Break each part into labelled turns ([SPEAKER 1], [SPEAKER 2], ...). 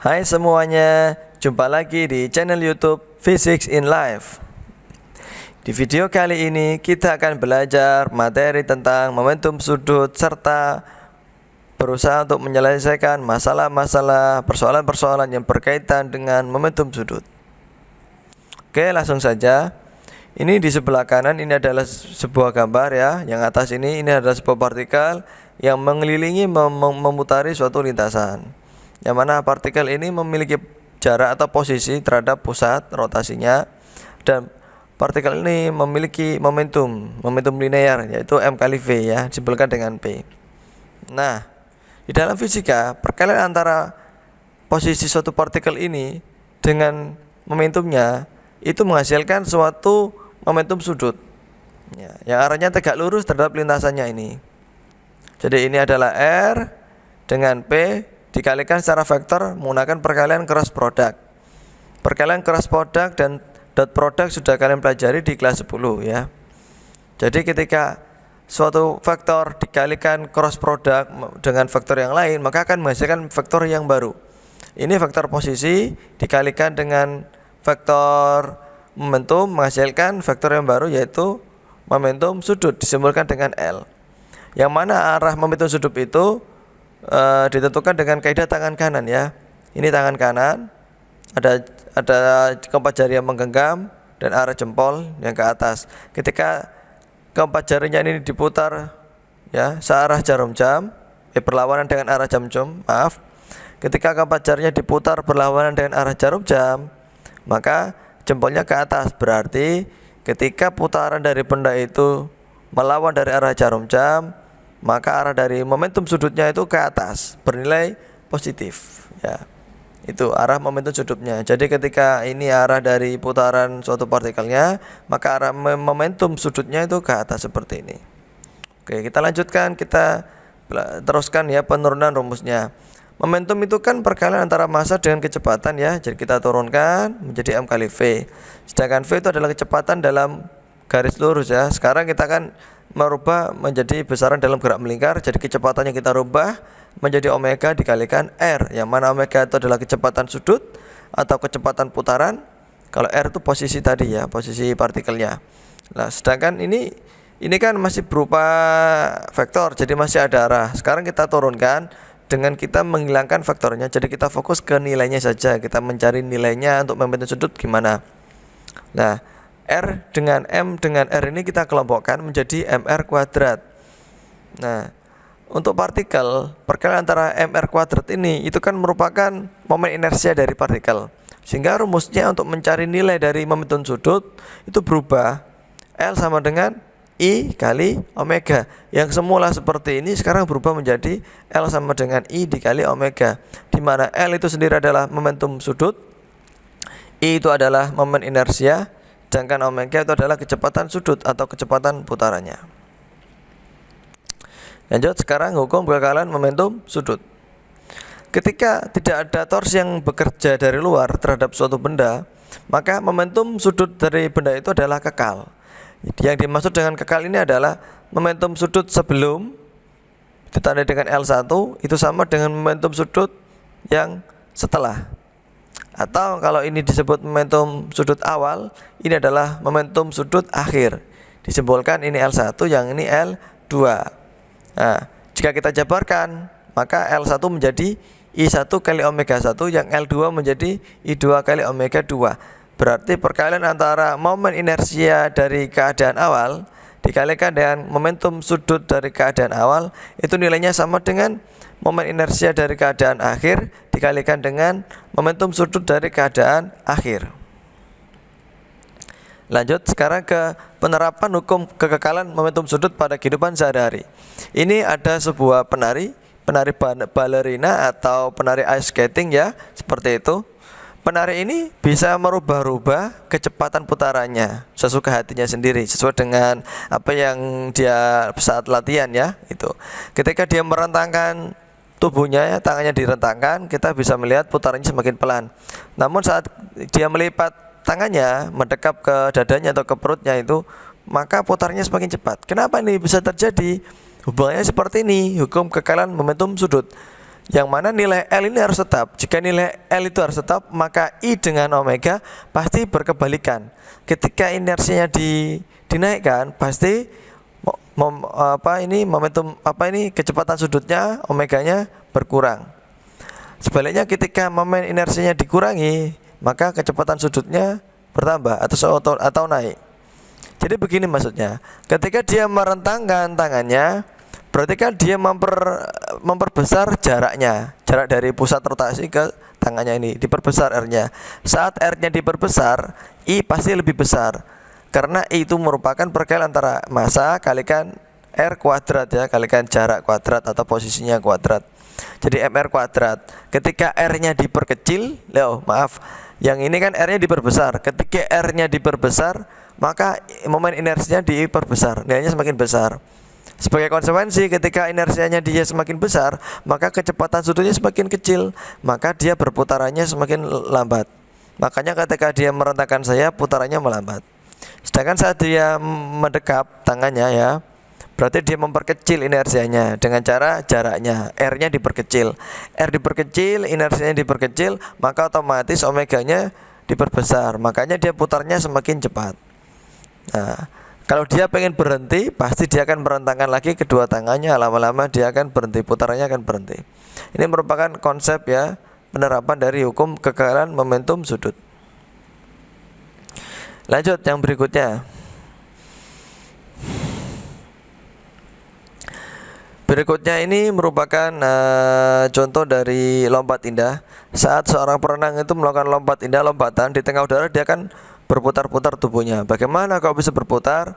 [SPEAKER 1] Hai semuanya, jumpa lagi di channel YouTube Physics in Life. Di video kali ini kita akan belajar materi tentang momentum sudut serta berusaha untuk menyelesaikan masalah-masalah persoalan-persoalan yang berkaitan dengan momentum sudut. Oke, langsung saja. Ini di sebelah kanan ini adalah sebuah gambar ya. Yang atas ini adalah sebuah partikel yang mengelilingi memutari suatu lintasan. Yang mana partikel ini memiliki jarak atau posisi terhadap pusat rotasinya, dan partikel ini memiliki momentum linear, yaitu M kali V ya, disimpulkan dengan P. Nah, di dalam fisika, perkalian antara posisi suatu partikel ini dengan momentumnya itu menghasilkan suatu momentum sudut ya, yang arahnya tegak lurus terhadap lintasannya ini. Jadi ini adalah R dengan P dikalikan secara vektor menggunakan perkalian cross product. Perkalian cross product dan dot product sudah kalian pelajari di kelas 10 ya. Jadi ketika suatu vektor dikalikan cross product dengan vektor yang lain, maka akan menghasilkan vektor yang baru. Ini vektor posisi dikalikan dengan vektor momentum menghasilkan vektor yang baru, yaitu momentum sudut, disimbolkan dengan L. Yang mana arah momentum sudut itu ditentukan dengan kaidah tangan kanan ya. Ini tangan kanan, ada keempat jari yang menggenggam dan arah jempol yang ke atas. Ketika keempat jarinya ini diputar ya searah jarum jam, berlawanan dengan arah jam. Ketika keempat jarinya diputar berlawanan dengan arah jarum jam, maka jempolnya ke atas. Berarti ketika putaran dari benda itu melawan dari arah jarum jam, maka arah dari momentum sudutnya itu ke atas, bernilai positif ya. Itu arah momentum sudutnya. Jadi ketika ini arah dari putaran suatu partikelnya, maka arah momentum sudutnya itu ke atas seperti ini. Oke, kita lanjutkan, kita teruskan ya penurunan rumusnya. Momentum itu kan perkalian antara massa dengan kecepatan ya. Jadi kita turunkan menjadi M kali V. Sedangkan V itu adalah kecepatan dalam garis lurus ya. Sekarang kita akan merubah menjadi besaran dalam gerak melingkar. Jadi kecepatannya kita rubah menjadi omega dikalikan R, yang mana omega itu adalah kecepatan sudut atau kecepatan putaran. Kalau R itu posisi tadi ya, posisi partikelnya. Nah, sedangkan ini kan masih berupa vektor, jadi masih ada arah. Sekarang kita turunkan dengan kita menghilangkan vektornya. Jadi kita fokus ke nilainya saja. Kita mencari nilainya untuk momentum sudut gimana. Nah, R dengan M dengan R ini kita kelompokkan menjadi MR kuadrat. Nah, untuk partikel, perkalian antara MR kuadrat ini itu kan merupakan momen inersia dari partikel. Sehingga rumusnya untuk mencari nilai dari momentum sudut itu berubah. L sama dengan I kali omega. Yang semula seperti ini sekarang berubah menjadi L sama dengan I dikali omega, di mana L itu sendiri adalah momentum sudut, I itu adalah momen inersia, sedangkan omega itu adalah kecepatan sudut atau kecepatan putarannya. Lanjut, sekarang hukum kekekalan momentum sudut. Ketika tidak ada torsi yang bekerja dari luar terhadap suatu benda, maka momentum sudut dari benda itu adalah kekal. Yang dimaksud dengan kekal ini adalah momentum sudut sebelum ditandai dengan L1 itu sama dengan momentum sudut yang setelah. Atau kalau ini disebut momentum sudut awal, ini adalah momentum sudut akhir. Disimbolkan ini L1, yang ini L2. Nah, jika kita jabarkan, maka L1 menjadi I1 kali omega 1, yang L2 menjadi I2 kali omega 2. Berarti perkalian antara momen inersia dari keadaan awal dikalikan dengan momentum sudut dari keadaan awal, itu nilainya sama dengan momen inersia dari keadaan akhir dikalikan dengan momentum sudut dari keadaan akhir. Lanjut sekarang ke penerapan hukum kekekalan momentum sudut pada kehidupan sehari-hari. Ini ada sebuah penari balerina atau penari ice skating ya, seperti itu. Penari ini bisa merubah-rubah kecepatan putarannya sesuka hatinya sendiri, sesuai dengan apa yang dia saat latihan ya. Itu ketika dia merentangkan tubuhnya ya, tangannya direntangkan, kita bisa melihat putarannya semakin pelan. Namun saat dia melipat tangannya mendekap ke dadanya atau ke perutnya itu, maka putarnya semakin cepat. Kenapa ini bisa terjadi? Hubungannya seperti ini, hukum kekekalan momentum sudut. yang mana nilai L ini harus tetap. Jika nilai L itu harus tetap, maka I dengan omega pasti berkebalikan. Ketika inersinya dinaikkan, pasti kecepatan sudutnya omeganya berkurang. Sebaliknya ketika momen inersinya dikurangi, maka kecepatan sudutnya bertambah atau naik. Jadi begini maksudnya, ketika dia merentangkan tangannya, berarti kan dia memperbesar jaraknya, jarak dari pusat rotasi ke tangannya ini, diperbesar R-nya. Saat R-nya diperbesar, I pasti lebih besar, karena I itu merupakan perkalian antara massa kalikan R kuadrat ya, kalikan jarak kuadrat atau posisinya kuadrat. Jadi mr kuadrat. Ketika R-nya diperkecil, yang ini kan R-nya diperbesar. Ketika R-nya diperbesar, maka momen inersinya diperbesar, nilainya semakin besar. Sebagai konsekuensi, ketika inersianya dia semakin besar, maka kecepatan sudutnya semakin kecil, maka dia berputarannya semakin lambat. Makanya ketika dia merentangkan saya, putarannya melambat. Sedangkan saat dia mendekap tangannya ya, berarti dia memperkecil inersianya dengan cara jaraknya, R-nya diperkecil. R diperkecil, inersianya diperkecil, maka otomatis omeganya diperbesar. Makanya dia putarnya semakin cepat. Nah, kalau dia pengen berhenti, pasti dia akan merentangkan lagi kedua tangannya. Lama-lama dia akan berhenti, putarannya akan berhenti. Ini merupakan konsep ya, penerapan dari hukum kekekalan momentum sudut. Lanjut yang berikutnya. Berikutnya ini merupakan contoh dari lompat indah. Saat seorang perenang itu melakukan lompat indah, lompatan di tengah udara, dia akan berputar-putar tubuhnya. Bagaimana kalau bisa berputar?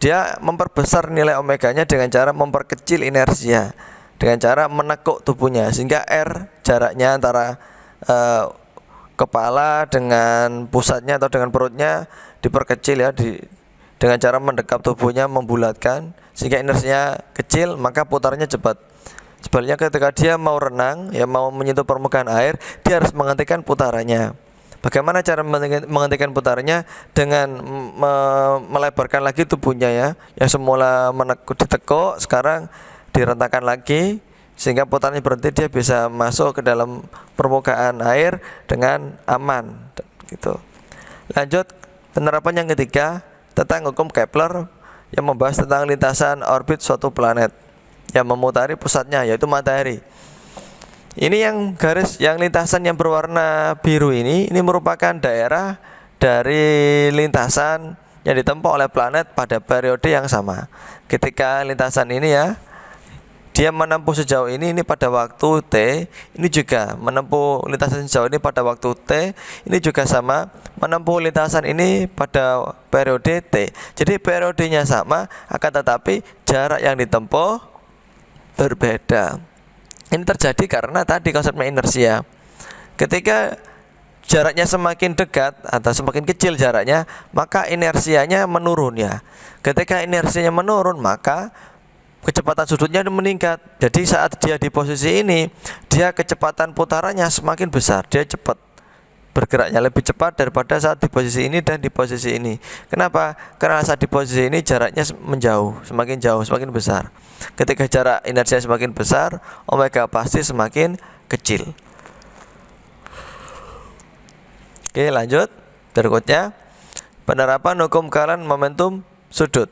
[SPEAKER 1] Dia memperbesar nilai omeganya dengan cara memperkecil inersia, dengan cara menekuk tubuhnya, sehingga R jaraknya antara kepala dengan pusatnya atau dengan perutnya diperkecil ya, dengan cara mendekap tubuhnya, membulatkan, sehingga inersinya kecil, maka putarnya cepat. Sebaliknya ketika dia mau renang, ya mau menyentuh permukaan air, dia harus menghentikan putarannya. Bagaimana cara menghentikan putarannya? Dengan melebarkan lagi tubuhnya ya, yang semula ditekuk, sekarang direntangkan lagi, sehingga putarannya berhenti, dia bisa masuk ke dalam permukaan air dengan aman gitu. Lanjut, penerapan yang ketiga tentang hukum Kepler yang membahas tentang lintasan orbit suatu planet yang memutari pusatnya, yaitu matahari. Ini yang lintasan yang berwarna biru ini merupakan daerah dari lintasan yang ditempuh oleh planet pada periode yang sama. Ketika lintasan ini ya, dia menempuh sejauh ini pada waktu T, ini juga menempuh lintasan sejauh ini pada waktu T, ini juga sama, menempuh lintasan ini pada periode T. Jadi periodenya sama, akan tetapi jarak yang ditempuh berbeda. Ini terjadi karena tadi konsepnya inersia. Ketika jaraknya semakin dekat atau semakin kecil jaraknya, maka inersianya menurun ya. Ketika inersianya menurun, maka kecepatan sudutnya meningkat. Jadi saat dia di posisi ini, dia kecepatan putarannya semakin besar, dia cepat bergeraknya, lebih cepat daripada saat di posisi ini dan di posisi ini. Kenapa? Karena saat di posisi ini jaraknya semakin jauh, semakin besar. Ketika jarak inersia semakin besar, omega pasti semakin kecil. Oke, lanjut. Berikutnya, penerapan hukum kekekalan momentum sudut.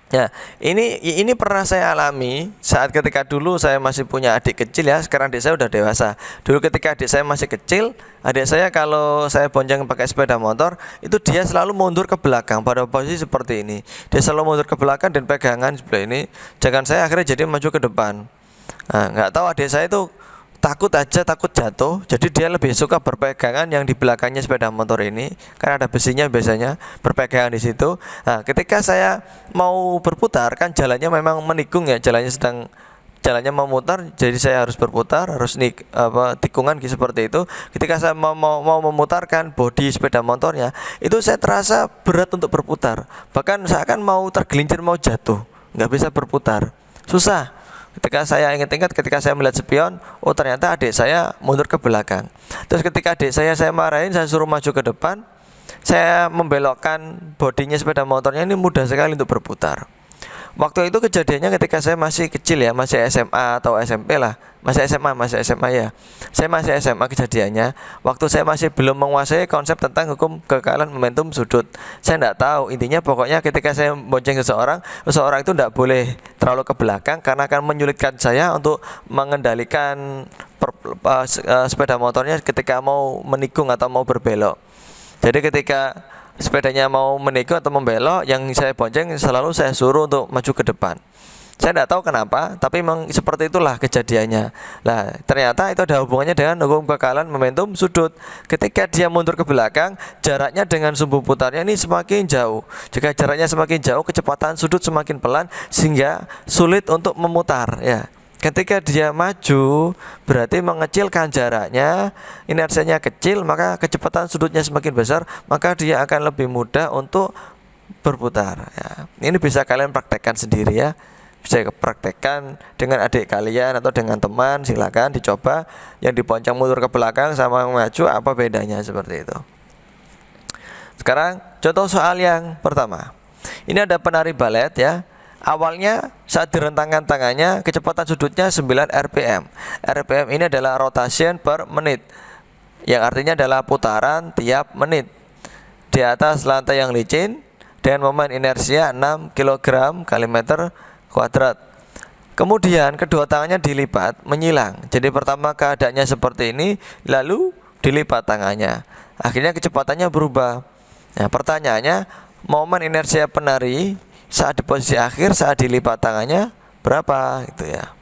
[SPEAKER 1] Ya, ini pernah saya alami saat ketika dulu saya masih punya adik kecil ya, sekarang adik saya udah dewasa. Dulu ketika adik saya masih kecil, adik saya kalau saya bonceng pakai sepeda motor, itu dia selalu mundur ke belakang pada posisi seperti ini. Dia selalu mundur ke belakang dan pegangan seperti ini. Jangan saya akhirnya jadi maju ke depan. Nah, nggak tahu adik saya itu takut jatuh, jadi dia lebih suka berpegangan yang di belakangnya sepeda motor ini, karena ada besinya biasanya, berpegangan di situ. Nah, ketika saya mau berputar, kan jalannya memang menikung ya, jalannya memutar, jadi saya harus berputar, harus tikungan gitu, seperti itu. Ketika saya mau memutarkan bodi sepeda motornya, itu saya terasa berat untuk berputar, bahkan saya akan mau tergelincir, mau jatuh, nggak bisa berputar, susah. Ketika saya ingat-ingat, ketika saya melihat spion, oh ternyata adik saya mundur ke belakang. Terus ketika adik saya marahin, saya suruh maju ke depan, saya membelokkan bodinya sepeda motornya, ini mudah sekali untuk berputar. Waktu itu kejadiannya ketika saya masih kecil ya, masih SMA atau SMP lah, masih SMA ya. Saya masih SMA kejadiannya. Waktu saya masih belum menguasai konsep tentang hukum kekekalan momentum sudut. Saya tidak tahu, intinya pokoknya ketika saya bonceng seseorang itu tidak boleh terlalu ke belakang karena akan menyulitkan saya untuk mengendalikan sepeda motornya ketika mau menikung atau mau berbelok. Jadi ketika sepedanya mau menikung atau membelok, yang saya bonceng selalu saya suruh untuk maju ke depan. Saya tidak tahu kenapa, tapi memang seperti itulah kejadiannya. Nah, ternyata itu ada hubungannya dengan hukum kekekalan momentum sudut. Ketika dia mundur ke belakang, jaraknya dengan sumbu putarnya ini semakin jauh. Jika jaraknya semakin jauh, kecepatan sudut semakin pelan sehingga sulit untuk memutar ya. Ketika dia maju berarti mengecilkan jaraknya, inersianya kecil, maka kecepatan sudutnya semakin besar, maka dia akan lebih mudah untuk berputar ya. Ini bisa kalian praktekkan sendiri ya. Bisa praktekkan dengan adik kalian atau dengan teman, silakan dicoba. Yang dibonceng mundur ke belakang sama maju apa bedanya, seperti itu. Sekarang contoh soal yang pertama. Ini ada penari balet ya. Awalnya saat direntangkan tangannya kecepatan sudutnya 9 rpm. RPM ini adalah rotation per menit, yang artinya adalah putaran tiap menit di atas lantai yang licin dengan momen inersia 6 kg kali meter kuadrat. Kemudian kedua tangannya dilipat menyilang. Jadi pertama keadaannya seperti ini, lalu dilipat tangannya. Akhirnya kecepatannya berubah. Nah, pertanyaannya, momen inersia penari saat di posisi akhir saat dilipat tangannya berapa gitu ya.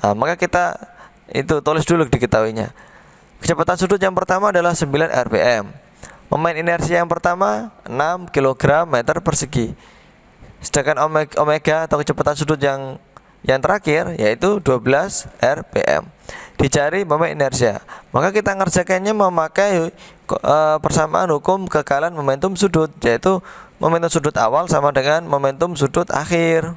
[SPEAKER 1] Nah, maka kita itu tulis dulu diketahuinya. Kecepatan sudut yang pertama adalah 9 rpm. Momen inersia yang pertama 6 kg meter persegi. Sedangkan omega atau kecepatan sudut yang terakhir yaitu 12 rpm. Dicari momen inersia. Maka kita ngerjakannya memakai persamaan hukum kekekalan momentum sudut, yaitu momentum sudut awal sama dengan momentum sudut akhir.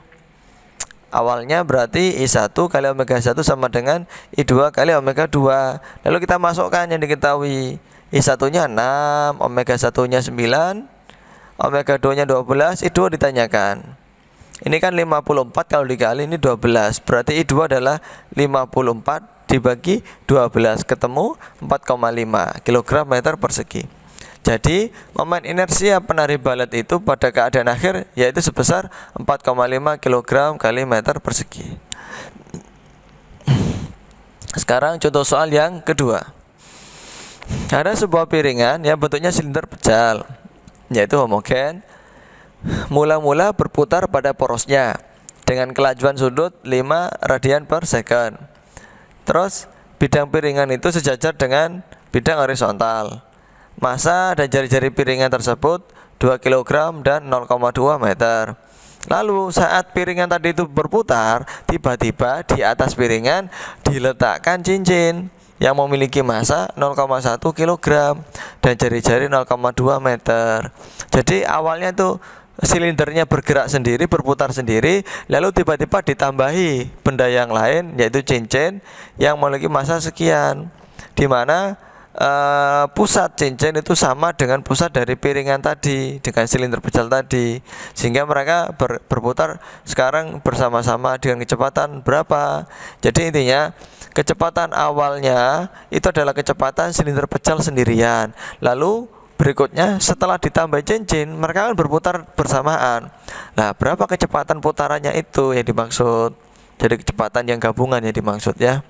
[SPEAKER 1] Awalnya berarti I1 kali omega 1 sama dengan I2 kali omega 2. Lalu kita masukkan yang diketahui. I1 nya 6, omega 1 nya 9, omega 2 nya 12, I2 ditanyakan. Ini kan 54 kalau dikali ini 12. Berarti I2 adalah 54 dibagi 12, ketemu 4,5 kg meter persegi. Jadi momen inersia penari balet itu pada keadaan akhir yaitu sebesar 4,5 kg kali meter persegi. Sekarang contoh soal yang kedua. Ada sebuah piringan yang bentuknya silinder pejal, yaitu homogen. Mula-mula berputar pada porosnya dengan kelajuan sudut 5 radian per second. Terus bidang piringan itu sejajar dengan bidang horizontal. Massa dan jari-jari piringan tersebut 2 kg dan 0,2 meter. Lalu saat piringan tadi itu berputar, tiba-tiba di atas piringan diletakkan cincin yang memiliki massa 0,1 kg dan jari-jari 0,2 meter. Jadi awalnya itu silindernya bergerak sendiri, berputar sendiri, lalu tiba-tiba ditambahi benda yang lain yaitu cincin yang memiliki massa sekian, di mana pusat cincin itu sama dengan pusat dari piringan tadi, dengan silinder pejal tadi, sehingga mereka berputar sekarang bersama-sama dengan kecepatan berapa. Jadi intinya kecepatan awalnya itu adalah kecepatan silinder pejal sendirian, lalu berikutnya setelah ditambah cincin mereka akan berputar bersamaan. Nah, berapa kecepatan putarannya itu yang dimaksud. Jadi kecepatan yang gabungan yang dimaksud ya.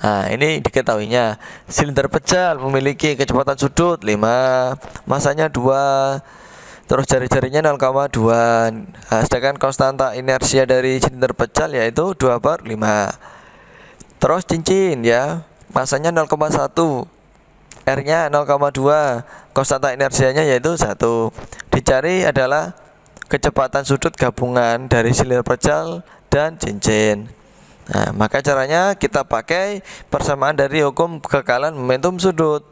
[SPEAKER 1] Nah, ini diketahuinya silinder pejal memiliki kecepatan sudut 5, massanya 2, terus jari-jarinya 0,2. Nah, sedangkan konstanta inersia dari silinder pejal yaitu 2/5. Terus cincin ya, massanya 0,1, R-nya 0,2, konstanta inersianya yaitu 1. Dicari adalah kecepatan sudut gabungan dari silinder pejal dan cincin. Nah, maka caranya kita pakai persamaan dari hukum kekekalan momentum sudut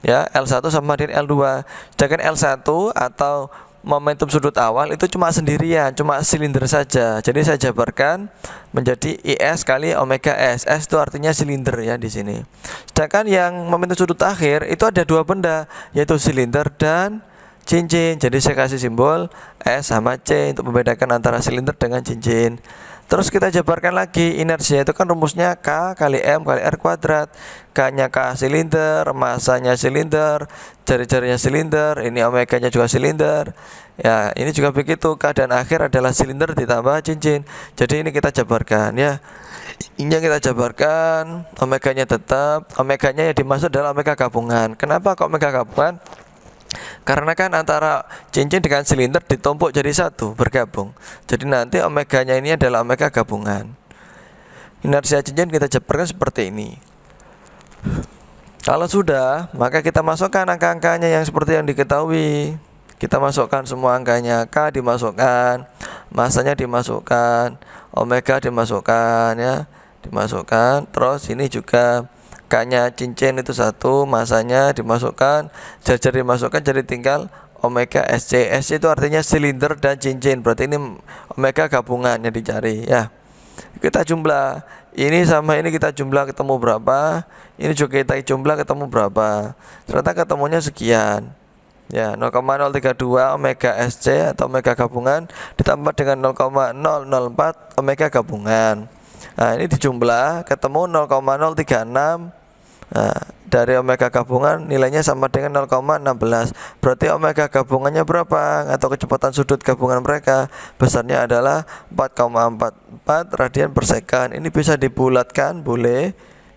[SPEAKER 1] ya, L1 sama dengan L2. Sedangkan L1 atau momentum sudut awal itu cuma sendirian, cuma silinder saja. Jadi saya jabarkan menjadi IS kali omega S. S itu artinya silinder ya di sini. Sedangkan yang momentum sudut akhir itu ada dua benda, yaitu silinder dan cincin. Jadi saya kasih simbol S sama C untuk membedakan antara silinder dengan cincin. Terus kita jabarkan lagi, inersia itu kan rumusnya K kali M kali R kuadrat. K-nya K silinder, masanya silinder, jari-jarinya silinder, ini omeganya juga silinder. Ya, ini juga begitu, keadaan akhir adalah silinder ditambah cincin. Jadi ini kita jabarkan ya. Ini yang kita jabarkan, omeganya tetap, omeganya yang dimaksud adalah omega gabungan. Kenapa kok omega gabungan? Karena kan antara cincin dengan silinder ditumpuk jadi satu, bergabung. Jadi nanti omeganya ini adalah omega gabungan. Inersia cincin kita jabarkan seperti ini. Kalau sudah, maka kita masukkan angka-angkanya yang seperti yang diketahui. Kita masukkan semua angkanya, K dimasukkan, masanya dimasukkan, omega dimasukkan ya, dimasukkan. Terus ini juga K-nya cincin itu 1, masanya dimasukkan, jari dimasukkan, jadi tinggal omega SC. SC itu artinya silinder dan cincin, berarti ini omega gabungan yang dicari ya. Kita jumlah, ini sama ini kita jumlah ketemu berapa, ini juga kita jumlah ketemu berapa. Ternyata ketemunya sekian ya, 0,032 omega SC atau omega gabungan ditambah dengan 0,004 omega gabungan. Nah, ini dijumlah ketemu 0,036. Nah, dari omega gabungan nilainya sama dengan 0,16. Berarti omega gabungannya berapa? Atau kecepatan sudut gabungan mereka besarnya adalah 4,44 radian per second. Ini bisa dibulatkan, boleh.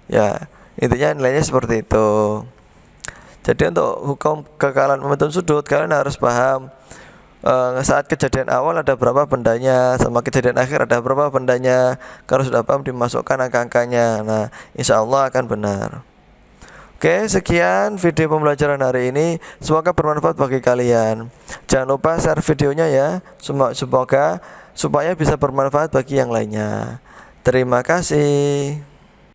[SPEAKER 1] Ya, intinya nilainya seperti itu. Jadi untuk hukum kekekalan momentum sudut kalian harus paham saat kejadian awal ada berapa bendanya, sama kejadian akhir ada berapa bendanya. Kalau sudah paham dimasukkan angka-angkanya. Nah, insya Allah akan benar. Oke, sekian video pembelajaran hari ini. Semoga bermanfaat bagi kalian. Jangan lupa share videonya ya. Semoga supaya bisa bermanfaat bagi yang lainnya. Terima kasih.